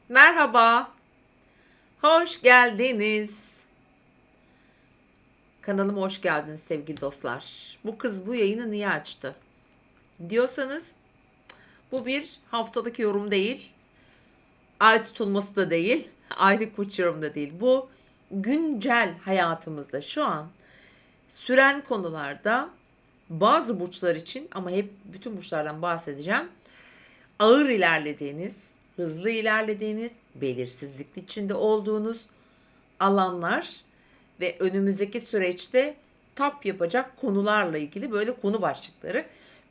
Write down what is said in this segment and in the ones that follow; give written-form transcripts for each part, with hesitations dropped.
Merhaba, hoş geldiniz. Kanalıma hoş geldiniz sevgili dostlar. Bu kız bu yayını niye açtı? Diyorsanız bu bir haftalık yorum değil, ay tutulması da değil, aylık burç yorumu da değil. Bu güncel hayatımızda şu an süren konularda bazı burçlar için ama hep bütün burçlardan bahsedeceğim. Ağır ilerlediğiniz, hızlı ilerlediğiniz, belirsizlik içinde olduğunuz alanlar ve önümüzdeki süreçte tap yapacak konularla ilgili böyle konu başlıkları.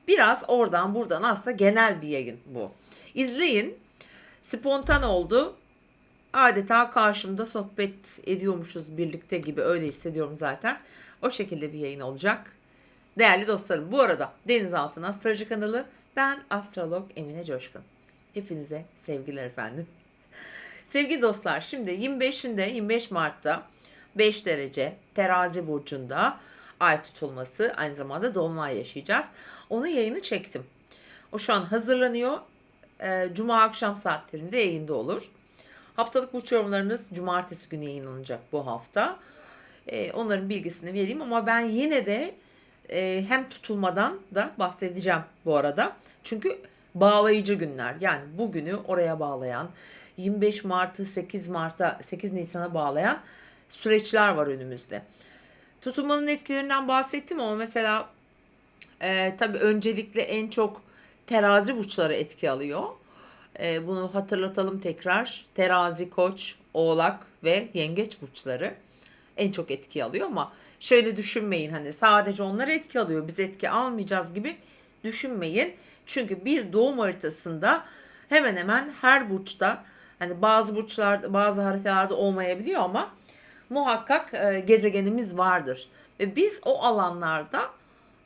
Biraz oradan buradan aslında genel bir yayın bu. İzleyin. Spontan oldu. Adeta karşımda sohbet ediyormuşuz birlikte gibi öyle hissediyorum zaten. O şekilde bir yayın olacak. Değerli dostlarım, bu arada Denizaltı Astroloji kanalı, ben astrolog Emine Coşkun. Hepinize sevgiler efendim. Sevgili dostlar, şimdi 25 Mart'ta 5 derece Terazi burcunda ay tutulması, aynı zamanda dolunay yaşayacağız. Onun yayını çektim. O şu an hazırlanıyor. Cuma akşam saatlerinde yayında olur. Haftalık burç yorumlarınız cumartesi günü yayınlanacak bu hafta. Onların bilgisini vereyim ama ben yine de hem tutulmadan da bahsedeceğim bu arada. Çünkü bağlayıcı günler, yani bugünü oraya bağlayan, 25 Mart'ı 8 Mart'a 8 Nisan'a bağlayan süreçler var önümüzde. Tutulmanın etkilerinden bahsettim ama mesela tabii öncelikle en çok terazi burçları etki alıyor. Bunu hatırlatalım tekrar. Terazi, Koç, Oğlak ve Yengeç burçları en çok etki alıyor ama şöyle düşünmeyin, hani sadece onlar etki alıyor, biz etki almayacağız gibi düşünmeyin. Çünkü bir doğum haritasında hemen hemen her burçta, hani bazı burçlarda bazı haritalarda olmayabiliyor ama muhakkak gezegenimiz vardır. Ve biz o alanlarda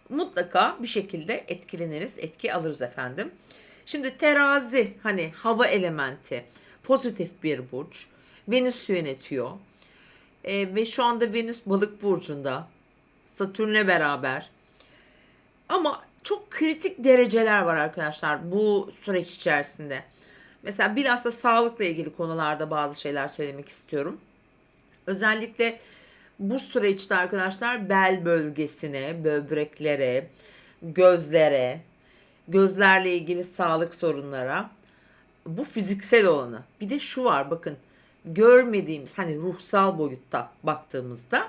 mutlaka bir şekilde etkileniriz, etki alırız efendim. Şimdi terazi, hani hava elementi, pozitif bir burç. Venüs yönetiyor. Ve şu anda Venüs balık burcunda. Satürn'le beraber. Ama çok kritik dereceler var arkadaşlar bu süreç içerisinde. Mesela bilhassa sağlıkla ilgili konularda bazı şeyler söylemek istiyorum. Özellikle bu süreçte arkadaşlar bel bölgesine, böbreklere, gözlere, gözlerle ilgili sağlık sorunlara, bu fiziksel olanı. Bir de şu var, bakın, görmediğimiz, hani ruhsal boyutta baktığımızda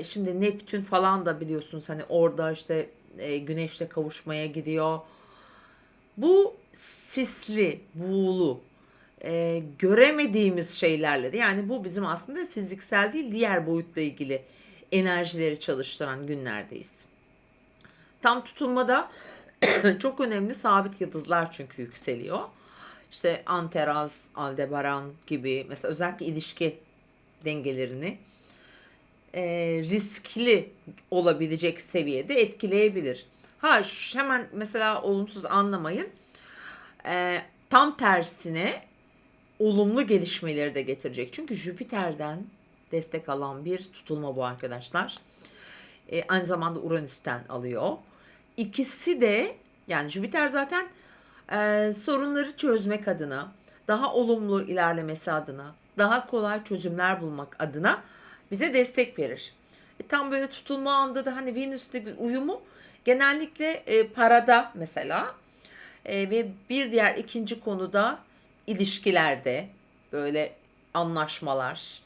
şimdi Neptün falan da biliyorsunuz, hani orada işte güneşle kavuşmaya gidiyor. Bu sisli, buğulu, göremediğimiz şeylerle de, yani bu bizim aslında fiziksel değil diğer boyutla ilgili enerjileri çalıştıran günlerdeyiz. Tam tutulmada çok önemli sabit yıldızlar çünkü yükseliyor. İşte Antares, Aldebaran gibi, mesela özellikle ilişki dengelerini riskli olabilecek seviyede etkileyebilir. Hemen mesela olumsuz anlamayın. Tam tersine olumlu gelişmeleri de getirecek. Çünkü Jüpiter'den destek alan bir tutulma bu arkadaşlar. Aynı zamanda Uranüs'ten alıyor. İkisi de, yani Jüpiter zaten sorunları çözmek adına, daha olumlu ilerlemesi adına, daha kolay çözümler bulmak adına bize destek verir. Tam böyle tutulma anda da hani Venüs'te uyumu genellikle parada mesela, ve bir diğer ikinci konuda ilişkilerde, böyle anlaşmalar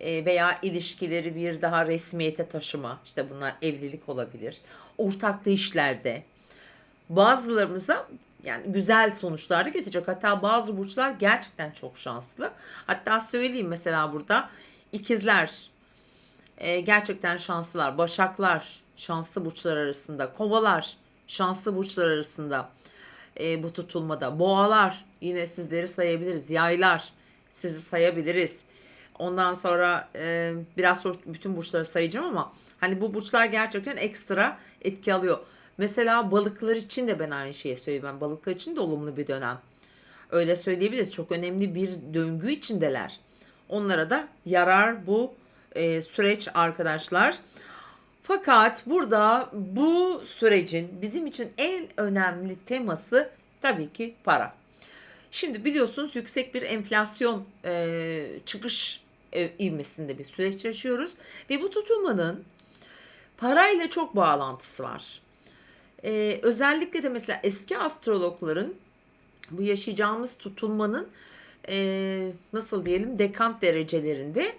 veya ilişkileri bir daha resmiyete taşıma, işte bunlar evlilik olabilir. Ortaklı işlerde bazılarımıza yani güzel sonuçlar da getirecek. Hatta bazı burçlar gerçekten çok şanslı. Hatta söyleyeyim, mesela burada ikizler gerçekten şanslılar. Başaklar şanslı burçlar arasında. Kovalar şanslı burçlar arasında bu tutulmada. Boğalar, yine sizleri sayabiliriz. Yaylar, sizi sayabiliriz. Ondan sonra biraz sonra bütün burçları sayacağım ama hani bu burçlar gerçekten ekstra etki alıyor. Mesela balıklar için de ben aynı şeyi söyleyeyim. Balıklar için de olumlu bir dönem. Öyle söyleyebiliriz. Çok önemli bir döngü içindeler. Onlara da yarar bu süreç arkadaşlar. Fakat burada bu sürecin bizim için en önemli teması tabii ki para. Şimdi biliyorsunuz yüksek bir enflasyon çıkış ivmesinde bir süreç yaşıyoruz. Ve bu tutulmanın parayla çok bağlantısı var. Özellikle de mesela eski astrologların bu yaşayacağımız tutulmanın nasıl diyelim dekant derecelerinde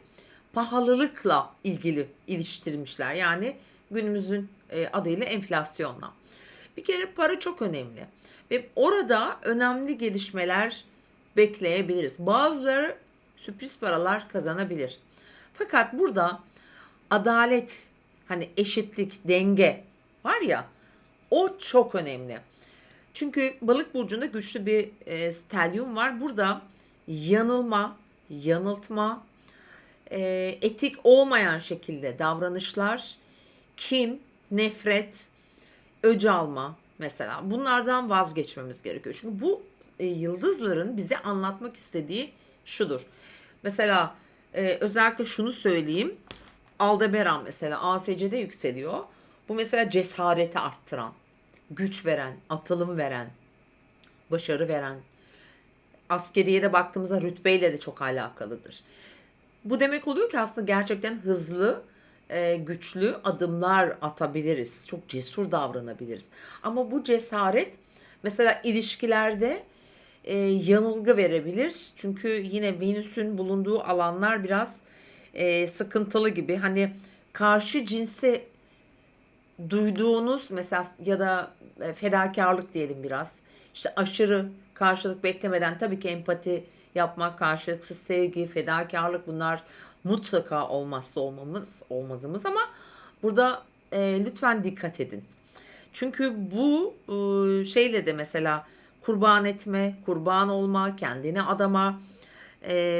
pahalılıkla ilgili iliştirmişler. Yani günümüzün adıyla enflasyonla. Bir kere para çok önemli ve orada önemli gelişmeler bekleyebiliriz. Bazıları sürpriz paralar kazanabilir. Fakat burada adalet, hani eşitlik, denge var ya, o çok önemli. Çünkü balık burcunda güçlü bir stelyum var. Burada yanılma, yanıltma, etik olmayan şekilde davranışlar, kin, nefret, öc alma mesela bunlardan vazgeçmemiz gerekiyor. Çünkü bu yıldızların bize anlatmak istediği şudur. Mesela özellikle şunu söyleyeyim. Aldebaran mesela ASC'de yükseliyor. Bu mesela cesareti arttıran, güç veren, atılım veren, başarı veren. Askeriye de baktığımızda rütbeyle de çok alakalıdır. Bu demek oluyor ki aslında gerçekten hızlı, güçlü adımlar atabiliriz. Çok cesur davranabiliriz. Ama bu cesaret mesela ilişkilerde yanılgı verebilir. Çünkü yine Venüs'ün bulunduğu alanlar biraz sıkıntılı gibi. Hani karşı cinse duyduğunuz mesela ya da fedakarlık diyelim biraz. İşte aşırı karşılık beklemeden tabii ki empati yapmak, karşılıksız sevgi, fedakarlık bunlar mutlaka olmazsa olmazımız ama burada lütfen dikkat edin. Çünkü bu şeyle de mesela kurban etme, kurban olma, kendini adama,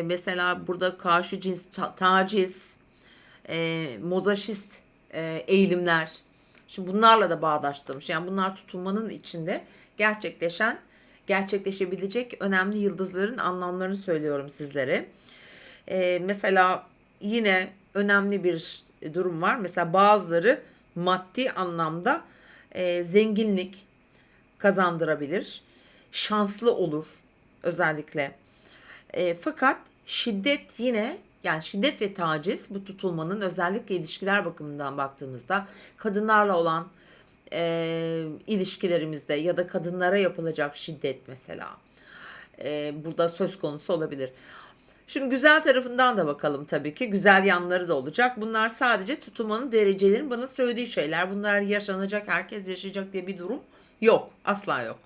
mesela burada karşı cins taciz, mozaşist eğilimler. Şimdi bunlarla da bağdaştırmış. Yani bunlar tutulmanın içinde gerçekleşebilecek önemli yıldızların anlamlarını söylüyorum sizlere. Mesela yine önemli bir durum var. Mesela bazıları maddi anlamda zenginlik kazandırabilir. Şanslı olur özellikle. Fakat şiddet yine yani şiddet ve taciz bu tutulmanın özellikle ilişkiler bakımından baktığımızda kadınlarla olan ilişkilerimizde ya da kadınlara yapılacak şiddet mesela burada söz konusu olabilir. Şimdi güzel tarafından da bakalım tabii ki. Güzel yanları da olacak. Bunlar sadece tutulmanın derecelerinin bana söylediği şeyler. Bunlar yaşanacak, herkes yaşayacak diye bir durum yok. Asla yok.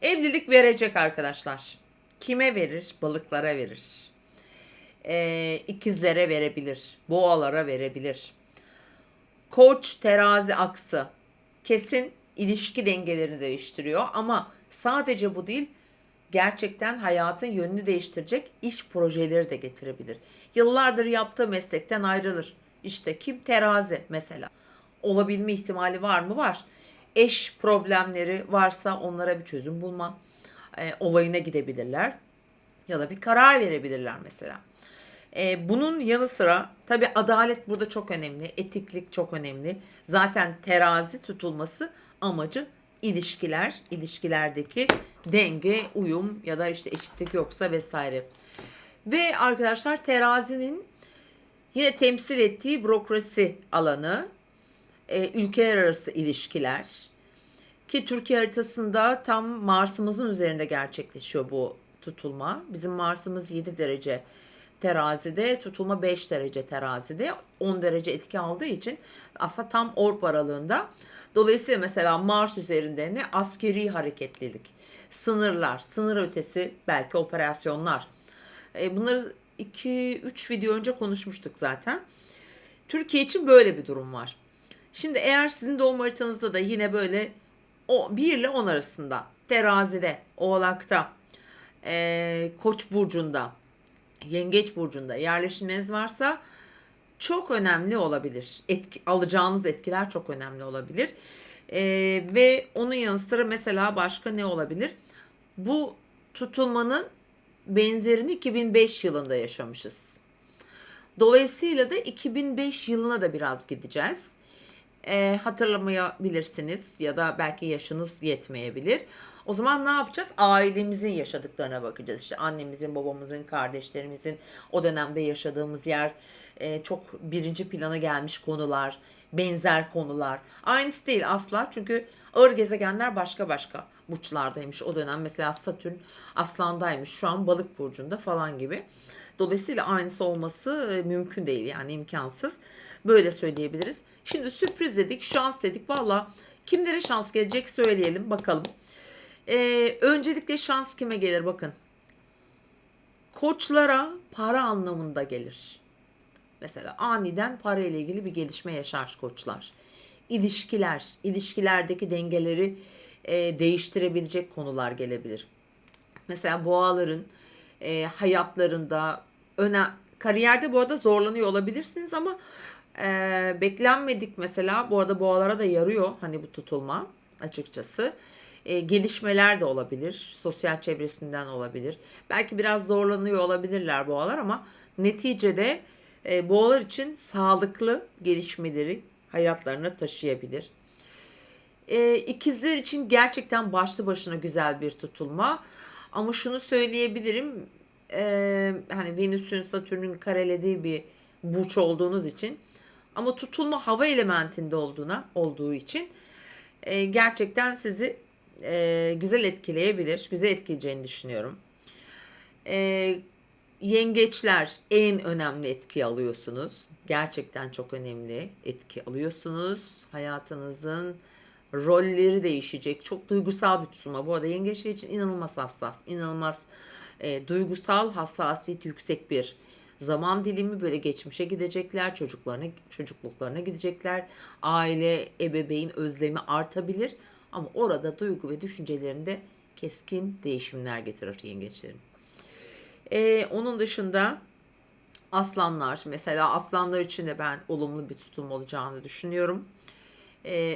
Evlilik verecek arkadaşlar. Kime verir? Balıklara verir. İkizlere verebilir. Boğalara verebilir. Koç, terazi aksı. Kesin ilişki dengelerini değiştiriyor. Ama sadece bu değil, gerçekten hayatın yönünü değiştirecek iş projeleri de getirebilir. Yıllardır yaptığı meslekten ayrılır. İşte kim? Terazi mesela. Olabilme ihtimali var mı? Var. Eş problemleri varsa onlara bir çözüm bulma olayına gidebilirler. Ya da bir karar verebilirler mesela. Bunun yanı sıra tabii adalet burada çok önemli. Etiklik çok önemli. Zaten terazi tutulması amacı ilişkiler, ilişkilerdeki denge, uyum ya da işte eşitlik yoksa vesaire. Ve arkadaşlar terazinin yine temsil ettiği bürokrasi alanı, ülkeler arası ilişkiler ki Türkiye haritasında tam Mars'ımızın üzerinde gerçekleşiyor bu tutulma. Bizim Mars'ımız 7 derece terazide, tutulma 5 derece terazide, 10 derece etki aldığı için aslında tam orb aralığında. Dolayısıyla mesela Mars üzerinde ne askeri hareketlilik, sınırlar, sınır ötesi belki operasyonlar. Bunları 2-3 video önce konuşmuştuk zaten. Türkiye için böyle bir durum var. Şimdi eğer sizin doğum haritanızda da yine böyle 1 ile 10 arasında terazide, oğlakta, koç burcunda, yengeç burcunda yerleşiminiz varsa çok önemli olabilir. Alacağınız etkiler çok önemli olabilir. Ve onun yanı sıra mesela başka ne olabilir? Bu tutulmanın benzerini 2005 yılında yaşamışız. Dolayısıyla da 2005 yılına da biraz gideceğiz. Hatırlamayabilirsiniz ya da belki yaşınız yetmeyebilir. O zaman ne yapacağız? Ailemizin yaşadıklarına bakacağız. İşte annemizin, babamızın, kardeşlerimizin o dönemde yaşadığımız yer, çok birinci plana gelmiş konular, benzer konular. Aynısı değil asla, çünkü ağır gezegenler başka başka burçlardaymış o dönem. Mesela Satürn Aslan'daymış, şu an Balık burcunda falan gibi. Dolayısıyla aynısı olması mümkün değil, yani imkansız. Böyle söyleyebiliriz. Şimdi sürpriz dedik, şans dedik. Valla kimlere şans gelecek söyleyelim bakalım. Öncelikle şans kime gelir bakın. Koçlara para anlamında gelir. Mesela aniden para ile ilgili bir gelişme yaşar koçlar. İlişkiler, ilişkilerdeki dengeleri değiştirebilecek konular gelebilir. Mesela boğaların hayatlarında kariyerde bu arada zorlanıyor olabilirsiniz ama beklenmedik, mesela bu arada boğalara da yarıyor hani bu tutulma açıkçası. Gelişmeler de olabilir. Sosyal çevresinden olabilir. Belki biraz zorlanıyor olabilirler boğalar ama neticede boğalar için sağlıklı gelişmeleri hayatlarına taşıyabilir. İkizler için gerçekten başlı başına güzel bir tutulma. Ama şunu söyleyebilirim. Hani Venüs'ün Satürn'ün karelediği bir burç olduğunuz için, ama tutulma hava elementinde olduğu için gerçekten sizi güzel etkileyebilir. Güzel etkileyeceğini düşünüyorum. E, Yengeçler en önemli etki alıyorsunuz. Gerçekten çok önemli etki alıyorsunuz. Hayatınızın rolleri değişecek. Çok duygusal bir tutulma. Bu arada yengeçler için inanılmaz hassas, inanılmaz duygusal hassasiyet yüksek bir zaman dilimi. Böyle geçmişe gidecekler, çocukluklarına gidecekler. Aile, ebeveyn özlemi artabilir. Ama orada duygu ve düşüncelerinde keskin değişimler getirir yengeçlerin. Onun dışında aslanlar, mesela aslanlar için de ben olumlu bir tutum olacağını düşünüyorum.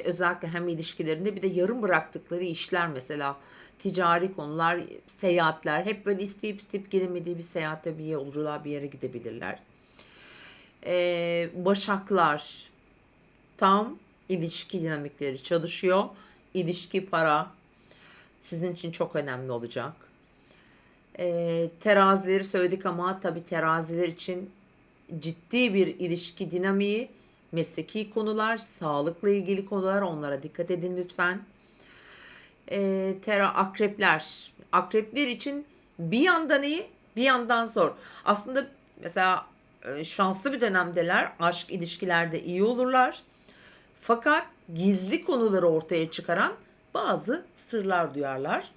Özellikle hem ilişkilerinde, bir de yarım bıraktıkları işler, mesela ticari konular, seyahatler, hep böyle isteyip gelemediği bir seyahatte, bir yolculuğa, bir yere gidebilirler. Başaklar tam ilişki dinamikleri çalışıyor. İlişki, para sizin için çok önemli olacak. Terazileri söyledik ama tabii teraziler için ciddi bir ilişki dinamiği, mesleki konular, sağlıkla ilgili konular, onlara dikkat edin lütfen. Akrepler için bir yandan iyi, bir yandan zor. Aslında mesela şanslı bir dönemdeler, aşk ilişkilerde iyi olurlar. Fakat gizli konuları ortaya çıkaran bazı sırlar duyarlar.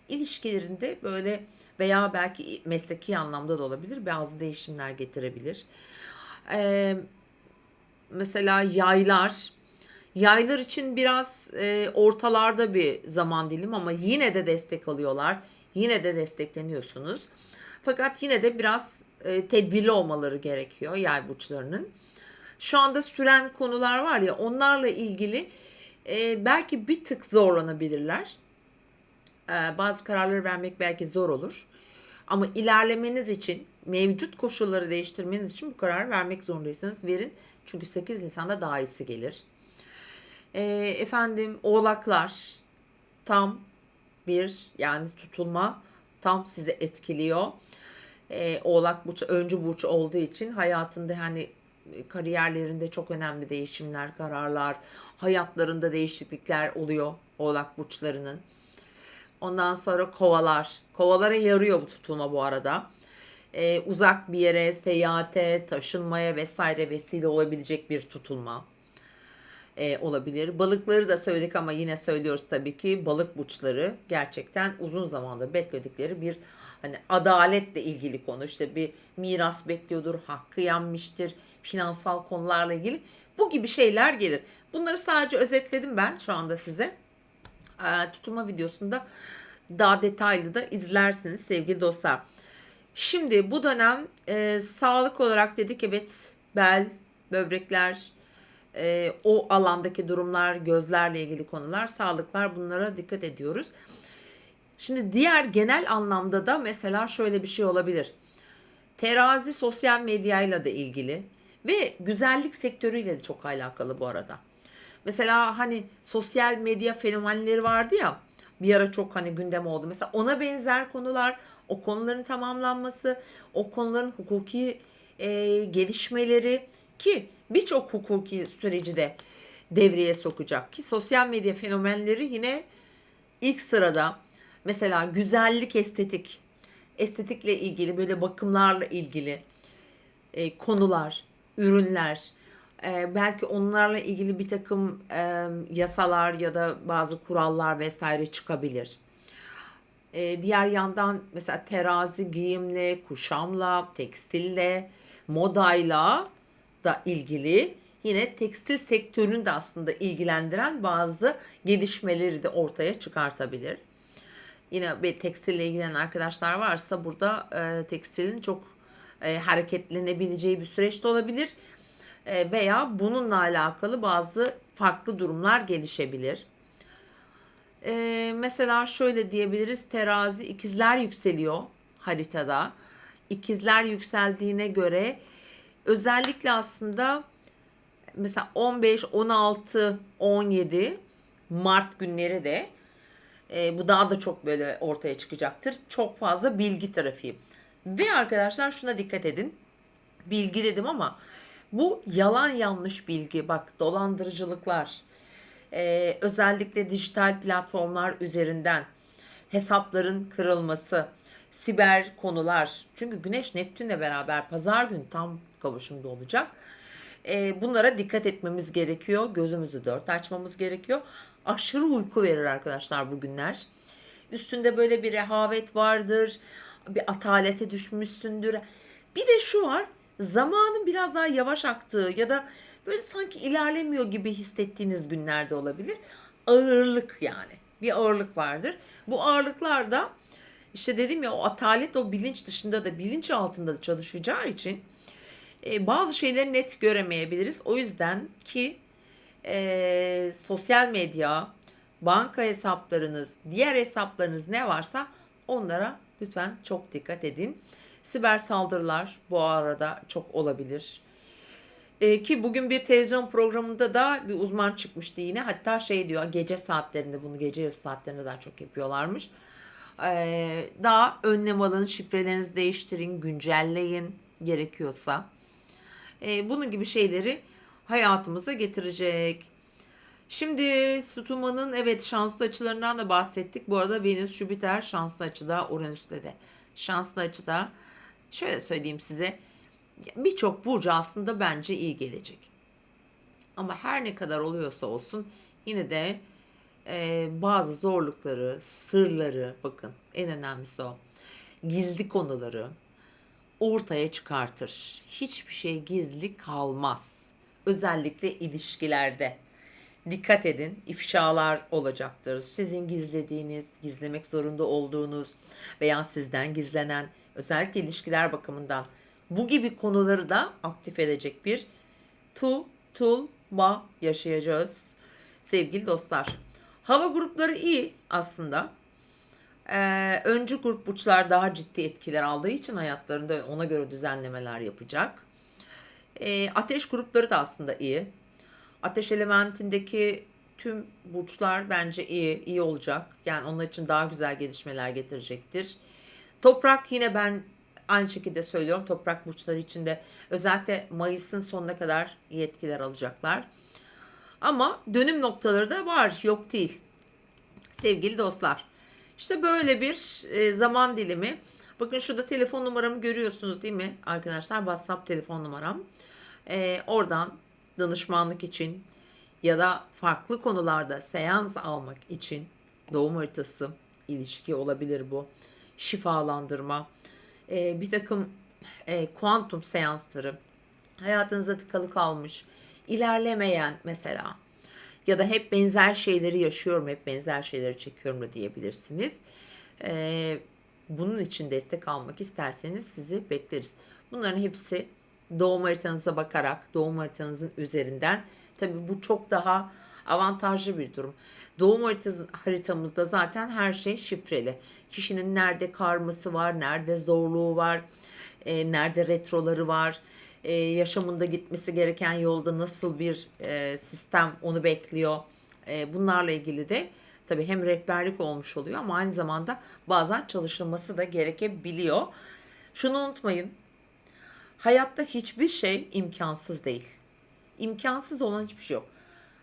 İlişkilerinde böyle, veya belki mesleki anlamda da olabilir, bazı değişimler getirebilir. Ee, Mesela yaylar için biraz ortalarda bir zaman dilimi, ama yine de destek alıyorlar. Yine de destekleniyorsunuz. Fakat yine de biraz tedbirli olmaları gerekiyor yay burçlarının. Şu anda süren konular var ya, onlarla ilgili belki bir tık zorlanabilirler. Bazı kararları vermek belki zor olur. Ama ilerlemeniz için, mevcut koşulları değiştirmeniz için bu kararı vermek zorundaysanız verin. Çünkü 8 Nisan'da daha iyisi gelir. Oğlaklar tam bir, yani tutulma tam sizi etkiliyor. Oğlak burç öncü burç olduğu için hayatında, hani kariyerlerinde çok önemli değişimler, kararlar, hayatlarında değişiklikler oluyor Oğlak burçlarının. Ondan sonra kovalar. Kovalara yarıyor bu tutulma bu arada. Uzak bir yere, seyahate, taşınmaya vesaire vesile olabilecek bir tutulma olabilir. Balıkları da söyledik ama yine söylüyoruz tabii ki. Balık burçları gerçekten uzun zamandır bekledikleri bir, hani adaletle ilgili konu. İşte bir miras bekliyordur, hakkı yenmiştir, finansal konularla ilgili. Bu gibi şeyler gelir. Bunları sadece özetledim ben şu anda size. Tutulma videosunda daha detaylı da izlersiniz sevgili dostlar. Şimdi bu dönem sağlık olarak dedik, evet, bel, böbrekler, o alandaki durumlar, gözlerle ilgili konular, sağlıklar, bunlara dikkat ediyoruz. Şimdi diğer genel anlamda da mesela şöyle bir şey olabilir. Terazi sosyal medyayla da ilgili ve güzellik sektörüyle de çok alakalı bu arada. Mesela hani sosyal medya fenomenleri vardı ya, bir ara çok hani gündem oldu. Mesela ona benzer konular, o konuların tamamlanması, o konuların hukuki gelişmeleri, ki birçok hukuki süreci de devreye sokacak, ki sosyal medya fenomenleri yine ilk sırada. Mesela güzellik, estetikle ilgili, böyle bakımlarla ilgili konular, ürünler, belki onlarla ilgili bir takım yasalar ya da bazı kurallar vesaire çıkabilir. Diğer yandan mesela terazi, giyimle, kuşamla, tekstille, modayla da ilgili, yine tekstil sektörünü de aslında ilgilendiren bazı gelişmeleri de ortaya çıkartabilir. Yine bir tekstille ilgilenen arkadaşlar varsa burada tekstilin çok hareketlenebileceği bir süreç de olabilir. Veya bununla alakalı bazı farklı durumlar gelişebilir. Mesela şöyle diyebiliriz, terazi ikizler yükseliyor haritada. İkizler yükseldiğine göre özellikle aslında mesela 15, 16, 17 Mart günleri de bu daha da çok böyle ortaya çıkacaktır. Çok fazla bilgi trafiği. Ve arkadaşlar şuna dikkat edin. Bilgi dedim ama bu yalan yanlış bilgi. Bak, dolandırıcılıklar, özellikle dijital platformlar üzerinden hesapların kırılması, siber konular. Çünkü Güneş Neptün'le beraber pazar günü tam kavuşumda olacak. Bunlara dikkat etmemiz gerekiyor. Gözümüzü dört açmamız gerekiyor. Aşırı uyku verir arkadaşlar bugünler. Üstünde böyle bir rehavet vardır. Bir atalete düşmüşsündür. Bir de şu var. Zamanın biraz daha yavaş aktığı ya da böyle sanki ilerlemiyor gibi hissettiğiniz günlerde olabilir. Ağırlık yani. Bir ağırlık vardır. Bu ağırlıklar da işte dedim ya, o atalet o bilinç dışında da bilinç altında da çalışacağı için bazı şeyleri net göremeyebiliriz. O yüzden ki sosyal medya, banka hesaplarınız, diğer hesaplarınız ne varsa onlara lütfen çok dikkat edin. Siber saldırılar bu arada çok olabilir. Ki bugün bir televizyon programında da bir uzman çıkmıştı yine. Hatta şey diyor, gece saatlerinde, bunu gece yarısı saatlerinde daha çok yapıyorlarmış. Daha önlem alın, şifrelerinizi değiştirin, güncelleyin gerekiyorsa. Bunun gibi şeyleri hayatımıza getirecek. Şimdi tutulmanın evet şanslı açılarından da bahsettik. Bu arada Venüs Jüpiter şanslı açıda, Uranüs'te de şanslı açıda. Şöyle söyleyeyim size, birçok burcu aslında bence iyi gelecek. Ama her ne kadar oluyorsa olsun yine de bazı zorlukları, sırları, bakın en önemlisi o, gizli konuları ortaya çıkartır. Hiçbir şey gizli kalmaz. Özellikle ilişkilerde. Dikkat edin, ifşalar olacaktır. Sizin gizlediğiniz, gizlemek zorunda olduğunuz veya sizden gizlenen, özellikle ilişkiler bakımından bu gibi konuları da aktif edecek bir tutulma yaşayacağız sevgili dostlar. Hava grupları iyi aslında. Öncü grup burçlar daha ciddi etkiler aldığı için hayatlarında ona göre düzenlemeler yapacak. Ateş grupları da aslında iyi. Ateş elementindeki tüm burçlar bence iyi olacak. Yani onlar için daha güzel gelişmeler getirecektir. Toprak, yine ben aynı şekilde söylüyorum. Toprak burçları için de özellikle Mayıs'ın sonuna kadar iyi etkiler alacaklar. Ama dönüm noktaları da var, yok değil. Sevgili dostlar, İşte böyle bir zaman dilimi. Bakın şurada telefon numaramı görüyorsunuz değil mi arkadaşlar? WhatsApp telefon numaram. Oradan danışmanlık için ya da farklı konularda seans almak için, doğum haritası, ilişki olabilir bu, şifalandırma, bir takım kuantum seansları, hayatınıza tıkalı kalmış, ilerlemeyen mesela ya da hep benzer şeyleri yaşıyorum, hep benzer şeyleri çekiyorum da diyebilirsiniz. Bunun için destek almak isterseniz sizi bekleriz. Bunların hepsi doğum haritanıza bakarak, doğum haritanızın üzerinden. Tabii bu çok daha avantajlı bir durum. Doğum haritamızda zaten her şey şifreli. Kişinin nerede karması var, nerede zorluğu var, nerede retroları var, yaşamında gitmesi gereken yolda nasıl bir sistem onu bekliyor. Bunlarla ilgili de tabii hem rehberlik olmuş oluyor ama aynı zamanda bazen çalışılması da gerekebiliyor. Şunu unutmayın. Hayatta hiçbir şey imkansız değil. İmkansız olan hiçbir şey yok.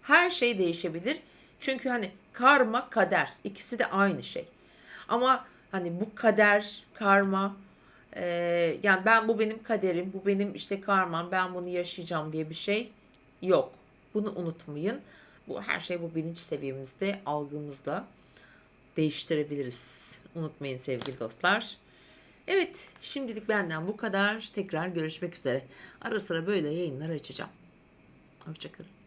Her şey değişebilir. Çünkü hani karma, kader ikisi de aynı şey. Ama hani bu kader, karma yani ben bu benim kaderim, bu benim işte karmam, ben bunu yaşayacağım diye bir şey yok. Bunu unutmayın. Bu her şey bu bilinç seviyemizde, algımızla değiştirebiliriz. Unutmayın sevgili dostlar. Evet, şimdilik benden bu kadar. Tekrar görüşmek üzere. Ara sıra böyle yayınlar açacağım. Hoşçakalın.